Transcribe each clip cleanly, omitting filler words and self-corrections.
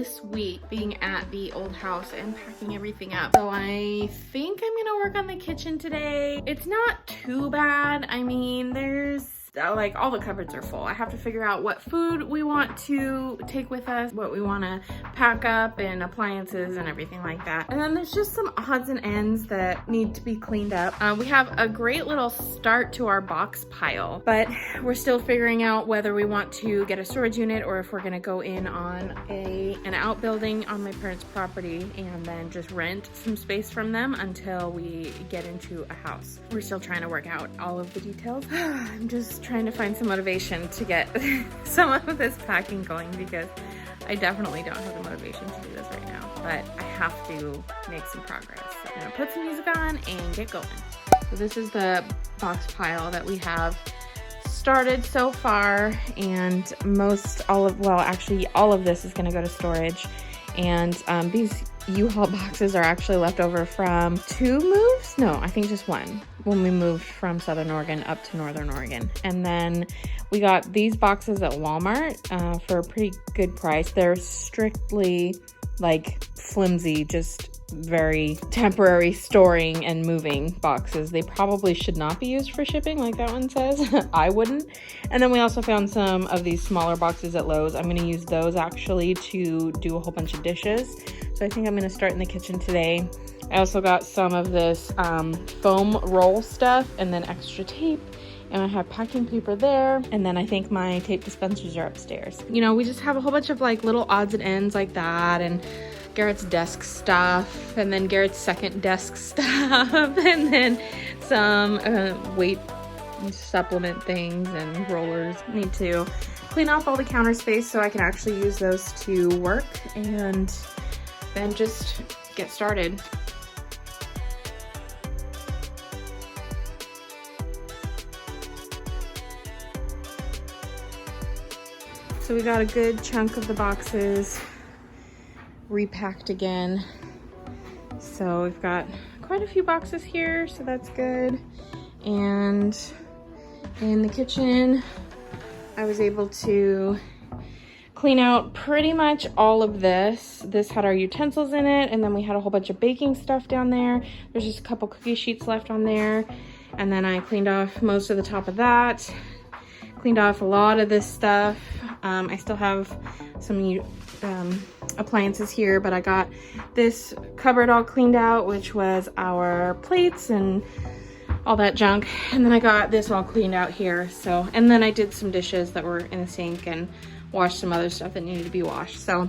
this week being at the old house and packing everything up. So I think I'm gonna work on the kitchen today. It's not too bad. I mean, there's like all the cupboards are full. I have to figure out what food we want to take with us, what we want to pack up, and appliances and everything like that. And then there's just some odds and ends that need to be cleaned up. We have a great little start to our box pile, but we're still figuring out whether we want to get a storage unit or if we're going to go in on an outbuilding on my parents' property and then just rent some space from them until we get into a house. We're still trying to work out all of the details. I'm just trying to find some motivation to get some of this packing going because I definitely don't have the motivation to do this right now, but I have to make some progress. So I'm gonna put some music on and get going. So this is the box pile that we have started so far, and all of this is gonna go to storage. And these U-Haul boxes are actually left over from 2 moves? No, I think just one, when we moved from Southern Oregon up to Northern Oregon. And then we got these boxes at Walmart for a pretty good price. They're strictly like flimsy, just very temporary storing and moving boxes. They probably should not be used for shipping like that one says. I wouldn't. And then we also found some of these smaller boxes at Lowe's. I'm going to use those actually to do a whole bunch of dishes. So I think I'm going to start in the kitchen today. I also got some of this foam roll stuff and then extra tape. And I have packing paper there. And then I think my tape dispensers are upstairs. You know, we just have a whole bunch of like little odds and ends like that. And Garrett's desk stuff. And then Garrett's second desk stuff. And then some weight supplement things and rollers. Need to clean off all the counter space so I can actually use those to work. And then just get started. So we got a good chunk of the boxes repacked again. So we've got quite a few boxes here, so that's good. And in the kitchen, I was able to clean out pretty much all of this. This had our utensils in it, and then we had a whole bunch of baking stuff down there. There's just a couple cookie sheets left on there. And then I cleaned off most of the top of that. Cleaned off a lot of this stuff. I still have some appliances here, but I got this cupboard all cleaned out, which was our plates and all that junk. And then I got this all cleaned out here. So, and then I did some dishes that were in the sink and washed some other stuff that needed to be washed. So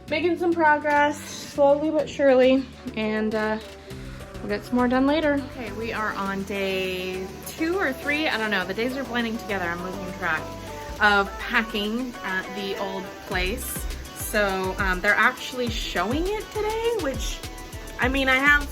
making some progress slowly but surely, and we'll get some more done later. Okay, we are on day 2 or 3. I don't know. The days are blending together. I'm losing track of packing at the old place. So they're actually showing it today, which, I mean, I have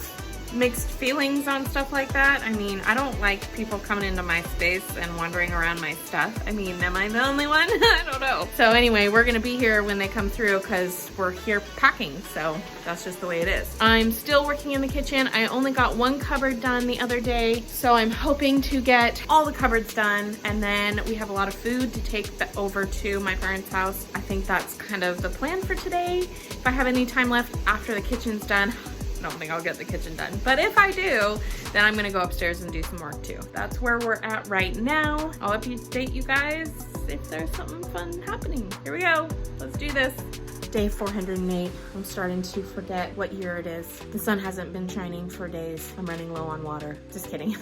mixed feelings on stuff like that. I mean, I don't like people coming into my space and wandering around my stuff. I mean, am I the only one? I don't know. So anyway, we're gonna be here when they come through because we're here packing. So that's just the way it is. I'm still working in the kitchen. I only got one cupboard done the other day. So I'm hoping to get all the cupboards done. And then we have a lot of food to take over to my parents' house. I think that's kind of the plan for today. If I have any time left after the kitchen's done, I don't think I'll get the kitchen done, but if I do, then I'm gonna go upstairs and do some work too. That's where we're at right now. I'll update you guys if there's something fun happening. Here we go, let's do this. Day 408, I'm starting to forget what year it is. The sun hasn't been shining for days. I'm running low on water, just kidding.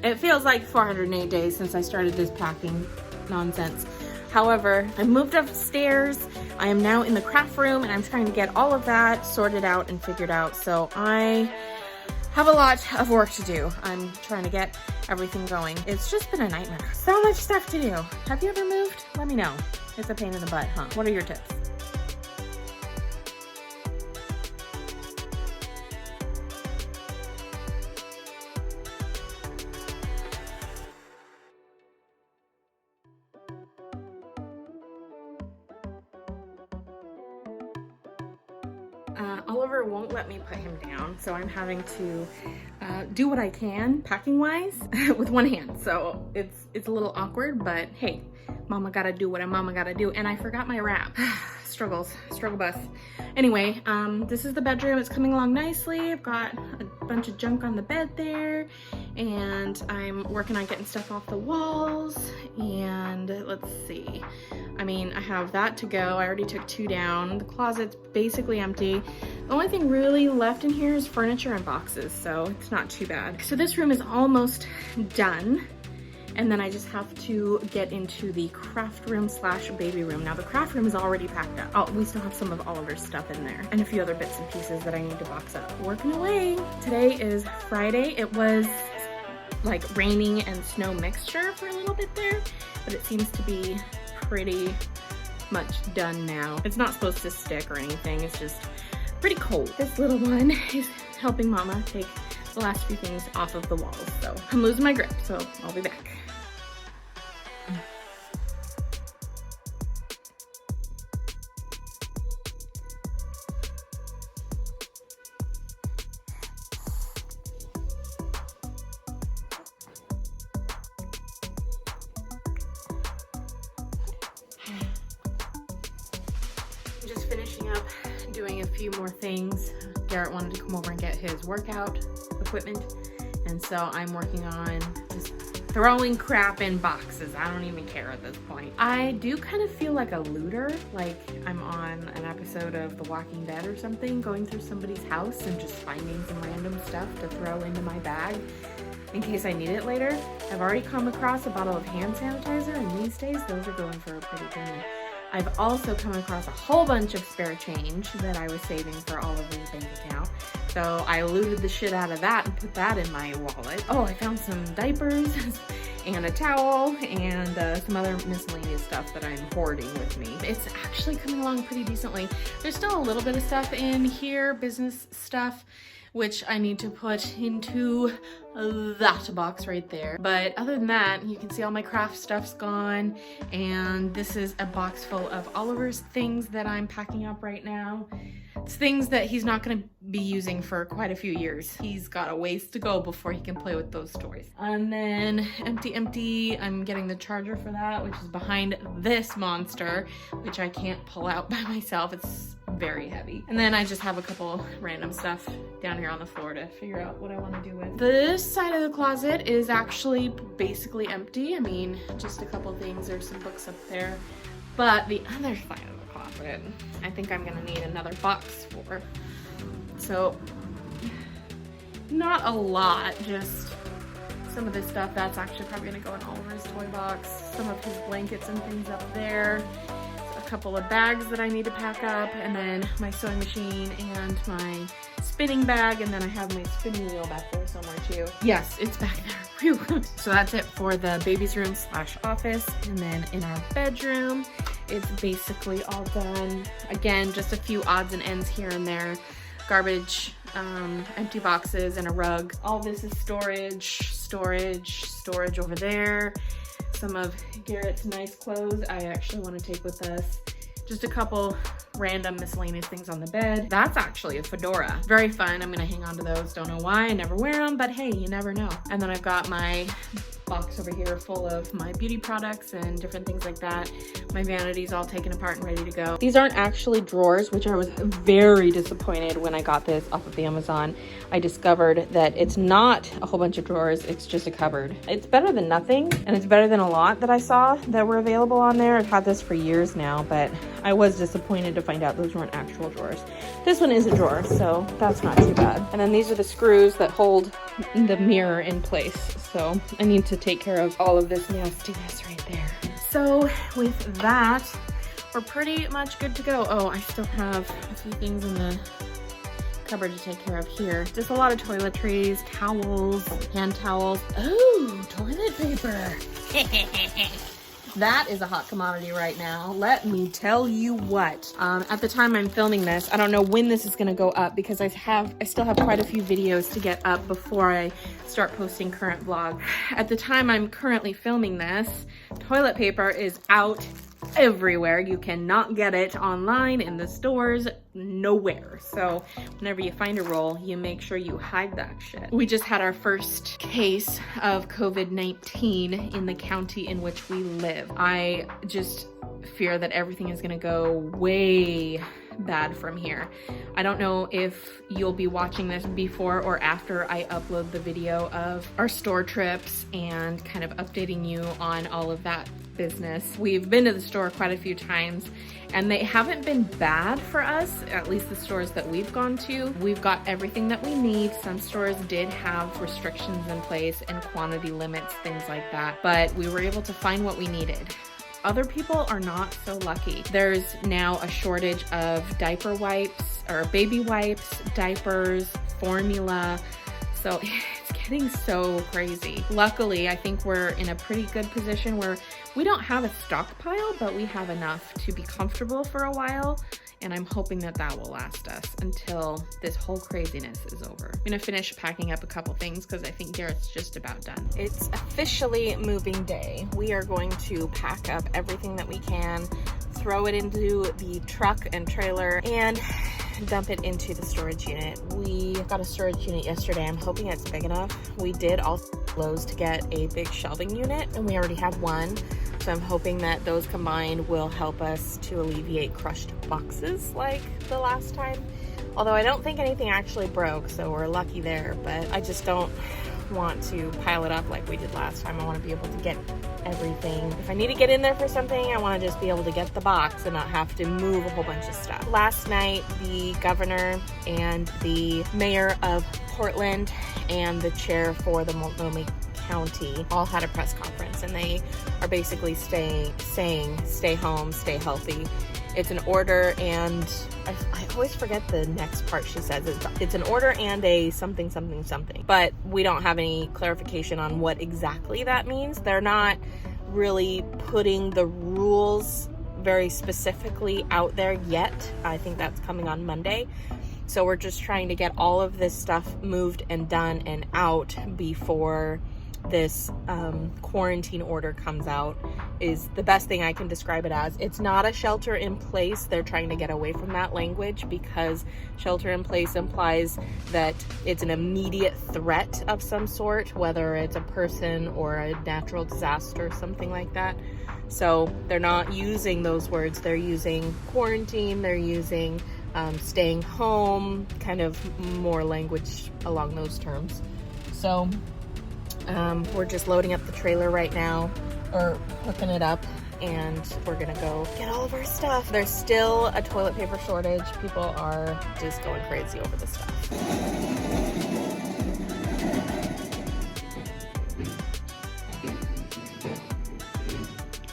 It feels like 408 days since I started this packing nonsense. However, I moved upstairs. I am now in the craft room and I'm trying to get all of that sorted out and figured out. So I have a lot of work to do. I'm trying to get everything going. It's just been a nightmare. So much stuff to do. Have you ever moved? Let me know. It's a pain in the butt, huh? What are your tips? Oliver won't let me put him down, so I'm having to do what I can packing wise with one hand. So it's a little awkward, but hey, mama gotta do what a mama gotta do. And I forgot my wrap. struggle bus. Anyway, this is the bedroom. It's coming along nicely. I've got a bunch of junk on the bed there, and I'm working on getting stuff off the walls. And let's see, I mean, I have that to go. I already took 2 down. The closet's basically empty. The only thing really left in here is furniture and boxes, so it's not too bad. So this room is almost done. And then I just have to get into the craft room slash baby room. Now the craft room is already packed up. Oh, we still have some of Oliver's stuff in there and a few other bits and pieces that I need to box up. Working away. Today is Friday. It was like raining and snow mixture for a little bit there, but it seems to be pretty much done now. It's not supposed to stick or anything. It's just pretty cold. This little one is helping Mama take the last few things off of the walls. So I'm losing my grip, so I'll be back. I'm just finishing up doing a few more things. Garrett wanted to come over and get his workout equipment, and so I'm working on just throwing crap in boxes. I don't even care at this point. I do kind of feel like a looter, like I'm on an episode of The Walking Dead or something, going through somebody's house and just finding some random stuff to throw into my bag in case I need it later. I've already come across a bottle of hand sanitizer, and these days those are going for a pretty penny. I've also come across a whole bunch of spare change that I was saving for Oliver's bank account. So I looted the shit out of that and put that in my wallet. Oh, I found some diapers and a towel and some other miscellaneous stuff that I'm hoarding with me. It's actually coming along pretty decently. There's still a little bit of stuff in here, business stuff, which I need to put into that box right there. But other than that, you can see all my craft stuff's gone, and this is a box full of Oliver's things that I'm packing up right now. It's things that he's not gonna be using for quite a few years. He's got a ways to go before he can play with those toys. And then empty, I'm getting the charger for that, which is behind this monster, which I can't pull out by myself. It's very heavy. And then I just have a couple random stuff down here on the floor to figure out what I want to do with. This side of the closet is actually basically empty. I mean, just a couple things. There's some books up there. But the other side of the closet, I think I'm gonna need another box for. So, not a lot, just some of this stuff that's actually probably gonna go in Oliver's toy box. Some of his blankets and things up there. Couple of bags that I need to pack up, and then my sewing machine and my spinning bag, and then I have my spinning wheel back there somewhere too. Yes, it's back there. Whew. So that's it for the baby's room slash office. And then in our bedroom, it's basically all done. Again, just a few odds and ends here and there. Garbage, empty boxes, and a rug. All this is storage over there. Some of Garrett's nice clothes I actually want to take with us. Just a couple random miscellaneous things on the bed. That's actually a fedora. Very fun. I'm gonna hang on to those. Don't know why, I never wear them, but hey, you never know. And then I've got my box over here full of my beauty products and different things like that. My vanity's all taken apart and ready to go. These aren't actually drawers, which I was very disappointed when I got this off of Amazon. I discovered that it's not a whole bunch of drawers, it's just a cupboard. It's better than nothing, and it's better than a lot that I saw that were available on there. I've had this for years now, but I was disappointed to find out those weren't actual drawers. This one is a drawer, so that's not too bad. And then these are the screws that hold the mirror in place. So I need to take care of all of this nastiness right there. So with that, we're pretty much good to go. Oh, I still have a few things in the cupboard to take care of here. Just a lot of toiletries, towels, hand towels. Oh, toilet paper. That is a hot commodity right now. Let me tell you what. At the time I'm filming this, I don't know when this is gonna go up because I still have quite a few videos to get up before I start posting current vlog. At the time I'm currently filming this, toilet paper is out everywhere. You cannot get it online in the stores, nowhere. So whenever you find a roll, you make sure you hide that shit. We just had our first case of COVID-19 in the county in which we live. I just fear that everything is gonna go way bad from here. I don't know if you'll be watching this before or after I upload the video of our store trips and kind of updating you on all of that business. We've been to the store quite a few times and they haven't been bad for us, at least the stores that we've gone to. We've got everything that we need. Some stores did have restrictions in place and quantity limits, things like that, but we were able to find what we needed. Other people are not so lucky. There's now a shortage of diaper wipes or baby wipes, diapers, formula. So it's getting so crazy. Luckily, I think we're in a pretty good position where we don't have a stockpile, but we have enough to be comfortable for a while. And I'm hoping that that will last us until this whole craziness is over. I'm gonna finish packing up a couple things because I think Garrett's just about done. It's officially moving day. We are going to pack up everything that we can, throw it into the truck and trailer, and dump it into the storage unit. We got a storage unit yesterday. I'm hoping it's big enough. We did also Lowe's to get a big shelving unit, and we already have one. So I'm hoping that those combined will help us to alleviate crushed boxes like the last time. Although I don't think anything actually broke, so we're lucky there, but I just don't want to pile it up like we did last time. I want to be able to get everything. If I need to get in there for something, I want to just be able to get the box and not have to move a whole bunch of stuff. Last night, the governor and the mayor of Portland and the chair for the Multnomah County all had a press conference, and they are basically saying stay home, stay healthy. It's an order, and I always forget the next part she says. It's an order and a something, something, something. But we don't have any clarification on what exactly that means. They're not really putting the rules very specifically out there yet. I think that's coming on Monday. So we're just trying to get all of this stuff moved and done and out before this quarantine order comes out, is the best thing I can describe it as. It's not a shelter in place. They're trying to get away from that language because shelter in place implies that it's an immediate threat of some sort, whether it's a person or a natural disaster, something like that. So they're not using those words. They're using quarantine, they're using staying home, kind of more language along those terms. So we're just loading up the trailer right now, or hooking it up, and we're gonna go get all of our stuff. There's still a toilet paper shortage. People are just going crazy over this stuff.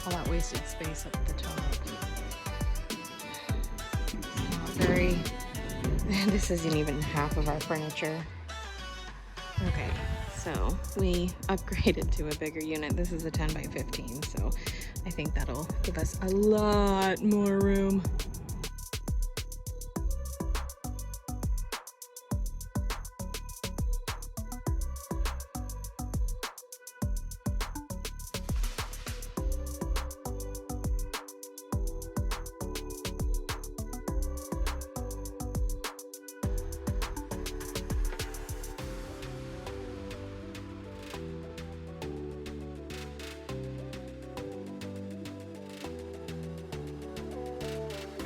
All that wasted space up at the top. Very, this isn't even half of our furniture. Okay. So we upgraded to a bigger unit. This is a 10 by 15, so I think that'll give us a lot more room.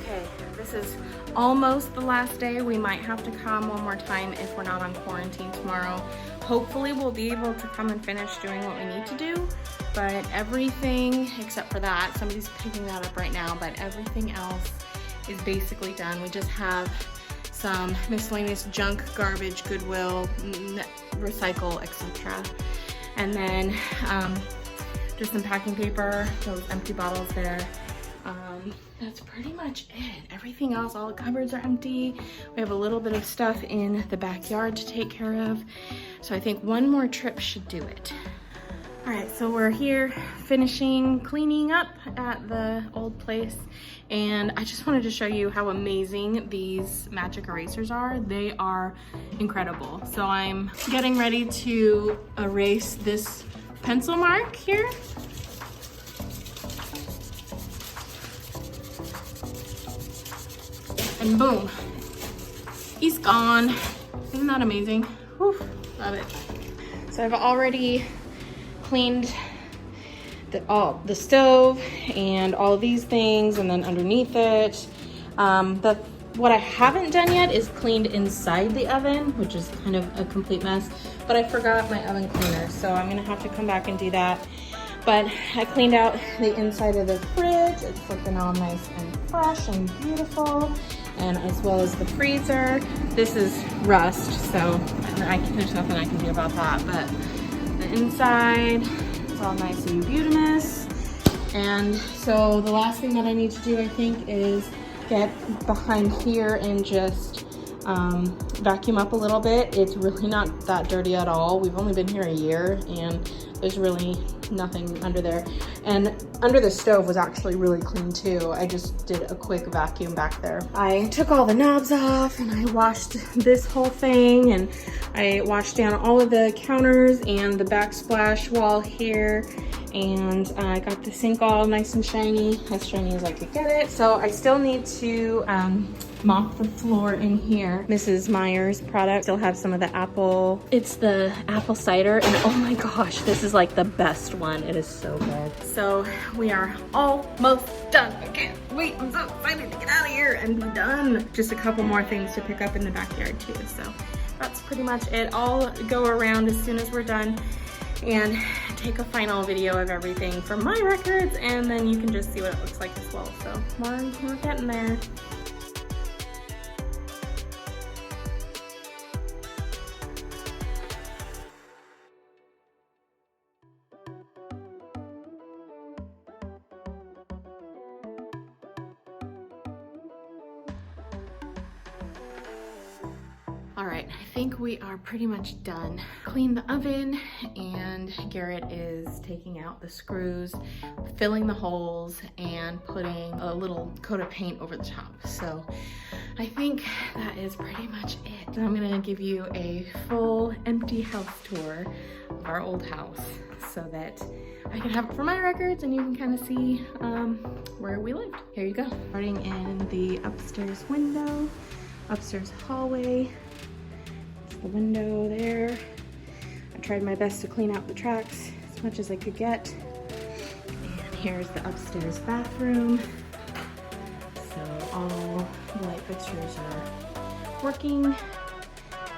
Okay, this is almost the last day. We might have to come one more time if we're not on quarantine tomorrow. Hopefully we'll be able to come and finish doing what we need to do, but everything except for that, somebody's picking that up right now, but everything else is basically done. We just have some miscellaneous junk, garbage, Goodwill, recycle, etc. And then just some packing paper, those empty bottles there. That's pretty much it. Everything else, all the cupboards are empty. We have a little bit of stuff in the backyard to take care of. So I think one more trip should do it. All right, so we're here finishing cleaning up at the old place. And I just wanted to show you how amazing these magic erasers are. They are incredible. So I'm getting ready to erase this pencil mark here. And boom, he's gone. Isn't that amazing? Whew, love it. So I've already cleaned the stove and all of these things, and then underneath it. What I haven't done yet is cleaned inside the oven, which is kind of a complete mess, but I forgot my oven cleaner, so I'm gonna have to come back and do that. But I cleaned out the inside of the fridge. It's looking all nice and fresh and beautiful, and as well as the freezer. This is rust, so there's nothing I can do about that, but the inside, it's all nice and beautimous. And so the last thing that I need to do, I think, is get behind here and just vacuum up a little bit. It's really not that dirty at all. We've only been here a year and there's really nothing under there. And under the stove was actually really clean too. I just did a quick vacuum back there. I took all the knobs off and I washed this whole thing, and I washed down all of the counters and the backsplash wall here. And I got the sink all nice and shiny as I could get it. So I still need to mop the floor in here. Mrs. Meyer's product. Still have some of the apple. It's the apple cider, and oh my gosh, this is like the best one. It is so good. So we are almost done. I can't wait. I'm so excited to get out of here and be done. Just a couple more things to pick up in the backyard too. So that's pretty much it. I'll go around as soon as we're done and take a final video of everything from my records, and then you can just see what it looks like as well. So we're getting there. All right, I think we are pretty much done. Cleaned the oven, and Garrett is taking out the screws, filling the holes, and putting a little coat of paint over the top. So I think that is pretty much it. I'm gonna give you a full empty house tour of our old house so that I can have it for my records and you can kind of see where we lived. Here you go. Starting in the upstairs window, upstairs hallway. The window there. I tried my best to clean out the tracks as much as I could get. And here's the upstairs bathroom. So all the light fixtures are working.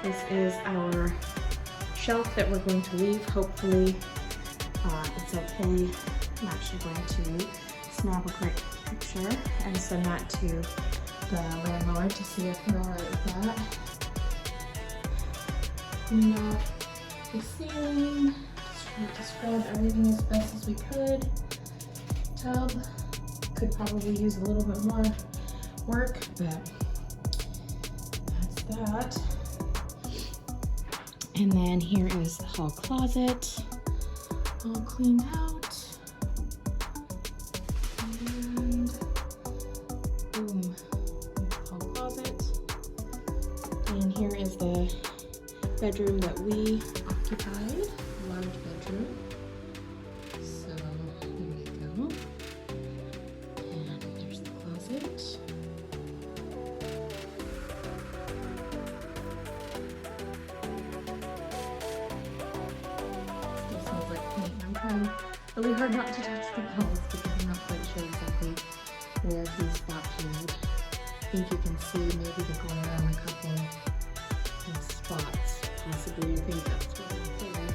This is our shelf that we're going to leave. Hopefully it's okay. I'm actually going to snap a quick picture and send that to the landlord to see if they're alright with that. Cleaned off the ceiling, just tried to scrub everything as best as we could. Tub could probably use a little bit more work, but that's that. And then here is the hall closet, all cleaned out. And boom, the hall closet. And here is the bedroom that we occupied, large bedroom. So here we go. And there's the closet. Still smells like paint. I'm trying really hard not to touch the walls because I'm not quite sure exactly where he's painted. I think you can see maybe the glare on a couple of spots. Possibly, I think that's right there.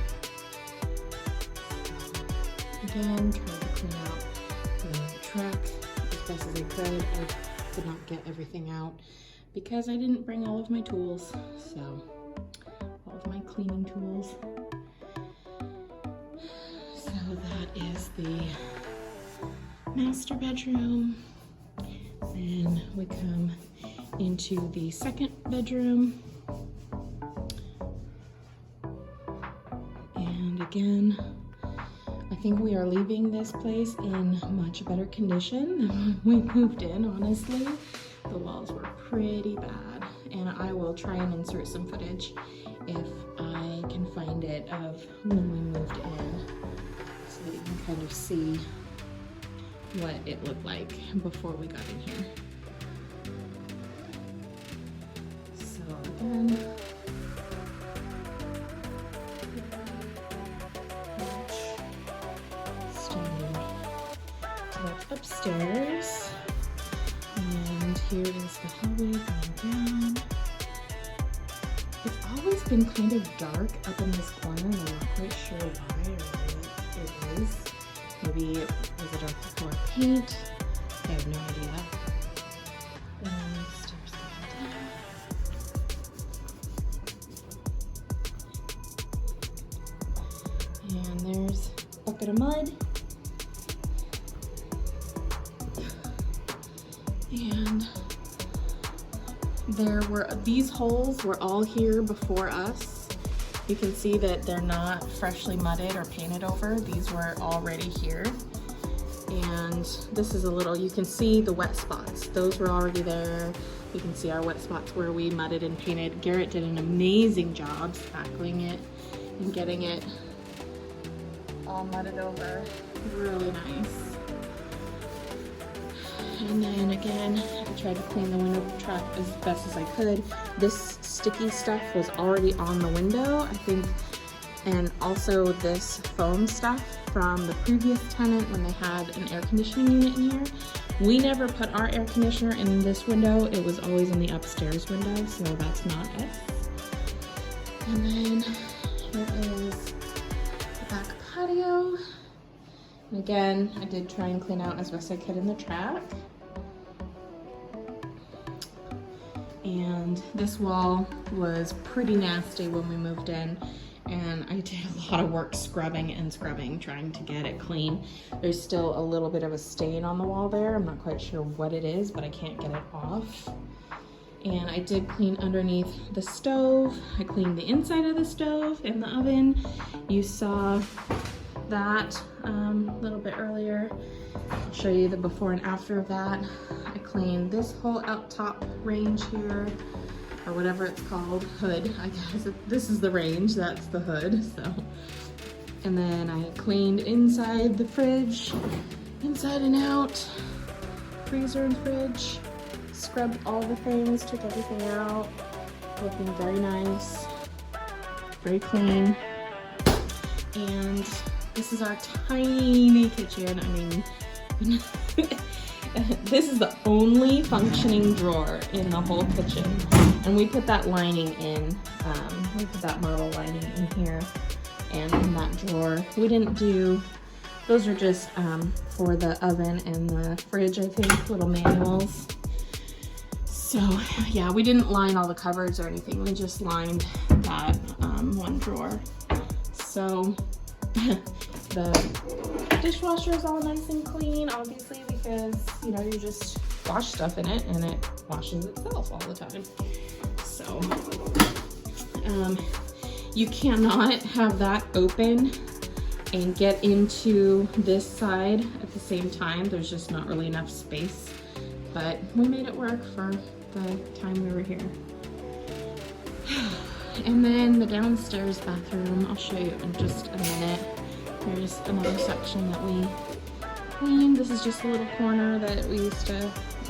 So, again, trying to clean out the track as best as I could. I did not get everything out because I didn't bring all of my tools. So, all of my cleaning tools. So that is the master bedroom. Then we come into the second bedroom. Again, I think we are leaving this place in much better condition than when we moved in, honestly. The walls were pretty bad, and I will try and insert some footage if I can find it of when we moved in so that you can kind of see what it looked like before we got in here. So again, standing that's upstairs. And here is the hallway going down. It's always been kind of dark up in this corner, and I'm not quite sure why or what it is. Maybe it was a dark color paint. I have no idea. And stairs going down. And there's a bucket of mud. And these holes were all here before us. You can see that they're not freshly mudded or painted over. These were already here. And this is a little, you can see the wet spots. Those were already there. You can see our wet spots where we mudded and painted. Garrett did an amazing job spackling it and getting it all mudded over. Really nice. And then again, I tried to clean the window trap as best as I could. This sticky stuff was already on the window, I think, and also this foam stuff from the previous tenant when they had an air conditioning unit in here. We never put our air conditioner in this window. It was always in the upstairs window, so that's not us. And then here is the back patio. And again, I did try and clean out as best I could in the trap. And this wall was pretty nasty when we moved in, and I did a lot of work scrubbing and scrubbing, trying to get it clean. There's still a little bit of a stain on the wall there. I'm not quite sure what it is, but I can't get it off. And I did clean underneath the stove. I cleaned the inside of the stove and the oven. You saw that a little bit earlier. I'll show you the before and after of that. I cleaned this whole out top range here, or whatever it's called, hood, I guess. This is the range, that's the hood, so. And then I cleaned inside the fridge, inside and out, freezer and fridge, scrubbed all the things, took everything out, looking very nice, very clean. And this is our tiny kitchen. I mean, this is the only functioning drawer in the whole kitchen. And we put that lining in, we put that marble lining in here and in that drawer. We didn't do, those are just for the oven and the fridge, I think, little manuals. So yeah, we didn't line all the cupboards or anything. We just lined that one drawer. So the dishwasher is all nice and clean, obviously, because, you know, you just wash stuff in it and it washes itself all the time. So you cannot have that open and get into this side at the same time. There's just not really enough space, but we made it work for the time we were here. And then the downstairs bathroom, I'll show you in just a minute. There's another section that we cleaned. This is just a little corner that we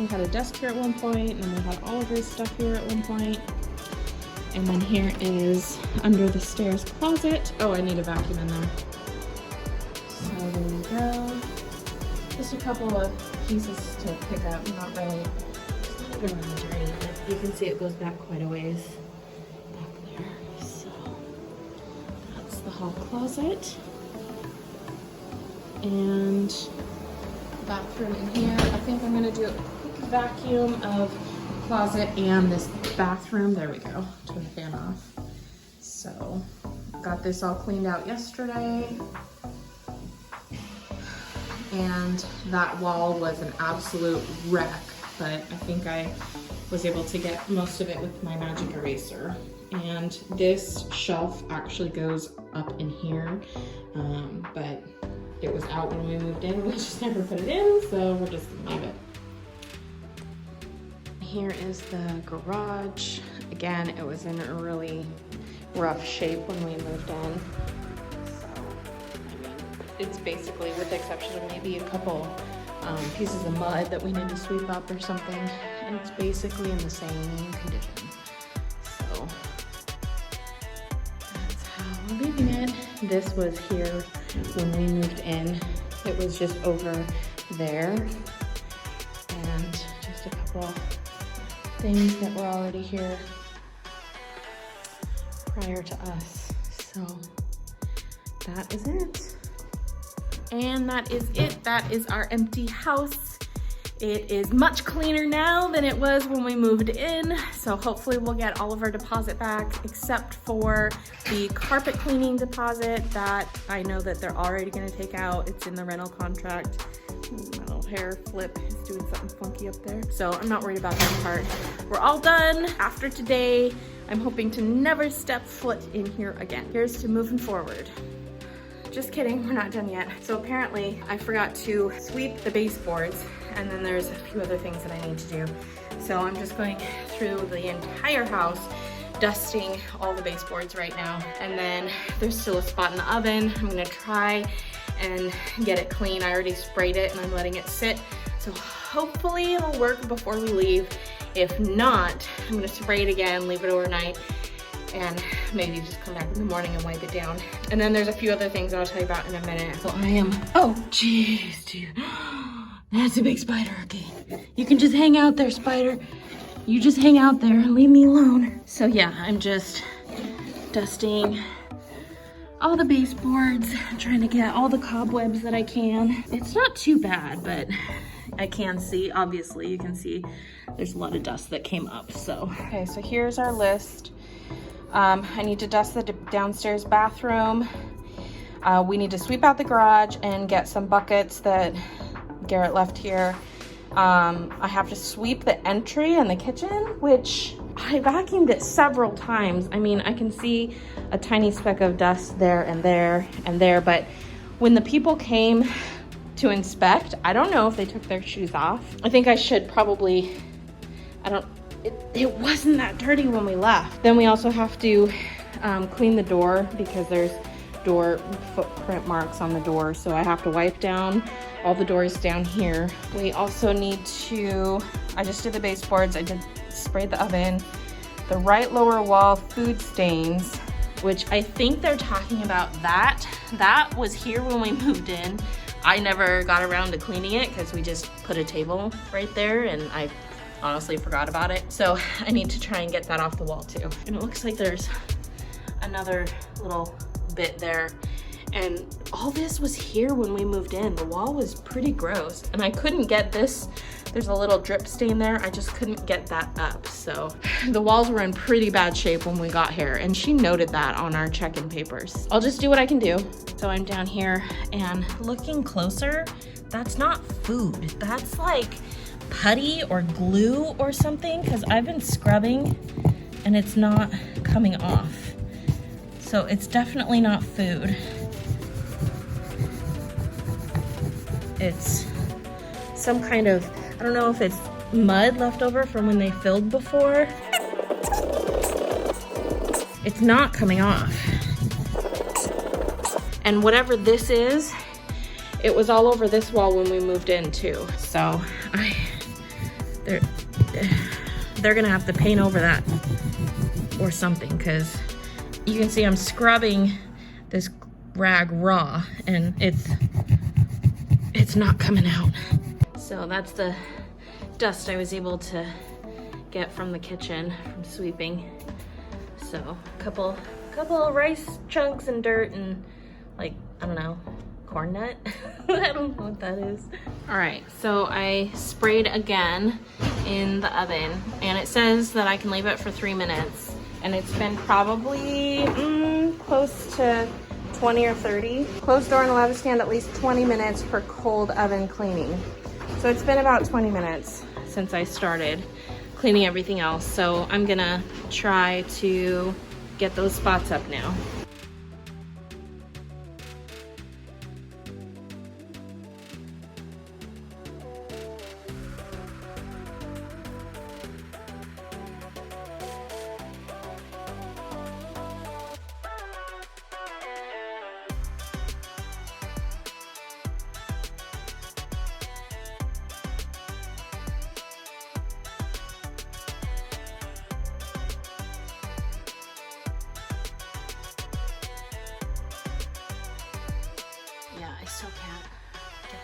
had a desk here at one point, and then we had all of his stuff here at one point. And then here is under the stairs closet. Oh, I need a vacuum in there. So there you go. Just a couple of pieces to pick up, not really garage or anything. You can see it goes back quite a ways back there. So that's the hall closet. And bathroom in here. I think I'm gonna do a quick vacuum of the closet and this bathroom. There we go. Turn the fan off. So got this all cleaned out yesterday. And that wall was an absolute wreck, but I think I was able to get most of it with my magic eraser. And this shelf actually goes up in here, but it was out when we moved in. We just never put it in, so we're just gonna leave it. Here is the garage. Again, it was in a really rough shape when we moved in. It's basically, with the exception of maybe a couple pieces of mud that we need to sweep up or something, and it's basically in the same condition. So that's how we're leaving it. This was here when we moved in. It was just over there. And just a couple things that were already here prior to us. So that is it. And that is it. That is our empty house. It is much cleaner now than it was when we moved in. So hopefully we'll get all of our deposit back, except for the carpet cleaning deposit that I know that they're already gonna take out. It's in the rental contract. My little hair flip is doing something funky up there. So I'm not worried about that part. We're all done. After today, I'm hoping to never step foot in here again. Here's to moving forward. Just kidding, we're not done yet. So apparently I forgot to sweep the baseboards, and then there's a few other things that I need to do. So I'm just going through the entire house, dusting all the baseboards right now. And then there's still a spot in the oven. I'm gonna try and get it clean. I already sprayed it and I'm letting it sit. So hopefully it'll work before we leave. If not, I'm gonna spray it again, leave it overnight, and maybe just come back in the morning and wipe it down. And then there's a few other things I'll tell you about in a minute. So I am, oh jeez, dude. That's a big spider, okay. You can just hang out there, spider. You just hang out there and leave me alone. So yeah, I'm just dusting all the baseboards, trying to get all the cobwebs that I can. It's not too bad, but I can see, obviously you can see there's a lot of dust that came up, so. Okay, so here's our list. I need to dust the downstairs bathroom. We need to sweep out the garage and get some buckets that Garrett left here. I have to sweep the entry and the kitchen, which I vacuumed it several times. I mean, I can see a tiny speck of dust there and there and there, but when the people came to inspect, I don't know if they took their shoes off. I think I should probably, it wasn't that dirty when we left. Then we also have to clean the door because there's door footprint marks on the door. So I have to wipe down all the doors down here. We also need to, I just did the baseboards. I did spray the oven. The right lower wall food stains, which I think they're talking about that. That was here when we moved in. I never got around to cleaning it because we just put a table right there and I honestly forgot about it. So I need to try and get that off the wall too. And it looks like there's another little bit there. And all this was here when we moved in. The wall was pretty gross and I couldn't get this. There's a little drip stain there. I just couldn't get that up. So the walls were in pretty bad shape when we got here and she noted that on our check-in papers. I'll just do what I can do. So I'm down here and looking closer, that's not food. That's like putty or glue or something because I've been scrubbing and it's not coming off. So it's definitely not food. It's some kind of, I don't know if it's mud left over from when they filled before. It's not coming off. And whatever this is, it was all over this wall when we moved in too. So they're gonna have to paint over that or something because you can see I'm scrubbing this rag raw and it's not coming out. So that's the dust I was able to get from the kitchen from sweeping. So a couple of rice chunks and dirt and like, I don't know, corn nut? I don't know what that is. All right, so I sprayed again in the oven and it says that I can leave it for 3 minutes. And it's been probably close to 20 or 30. Closed door and allowed to stand at least 20 minutes for cold oven cleaning. So it's been about 20 minutes since I started cleaning everything else. So I'm gonna try to get those spots up now.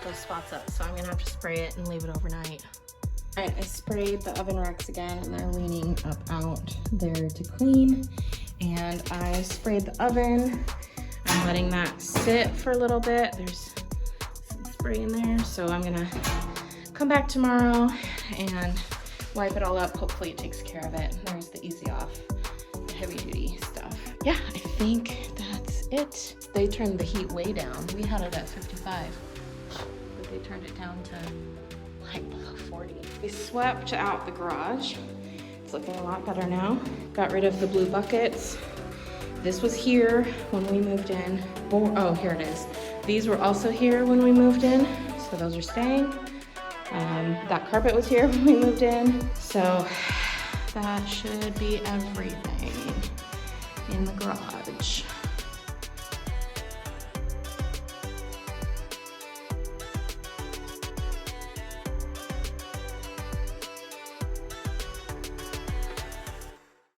those spots up, so I'm gonna have to spray it and leave it overnight. All right, I sprayed the oven racks again, and they're leaning up out there to clean. And I sprayed the oven. I'm letting that sit for a little bit. There's some spray in there, so I'm gonna come back tomorrow and wipe it all up. Hopefully it takes care of it. There's the easy off, the heavy duty stuff. Yeah, I think that's it. They turned the heat way down. We had it at 55, but they turned it down to like below 40. We swept out the garage. It's looking a lot better now. Got rid of the blue buckets. This was here when we moved in. Oh, here it is. These were also here when we moved in, so those are staying. That carpet was here when we moved in. So that should be everything in the garage.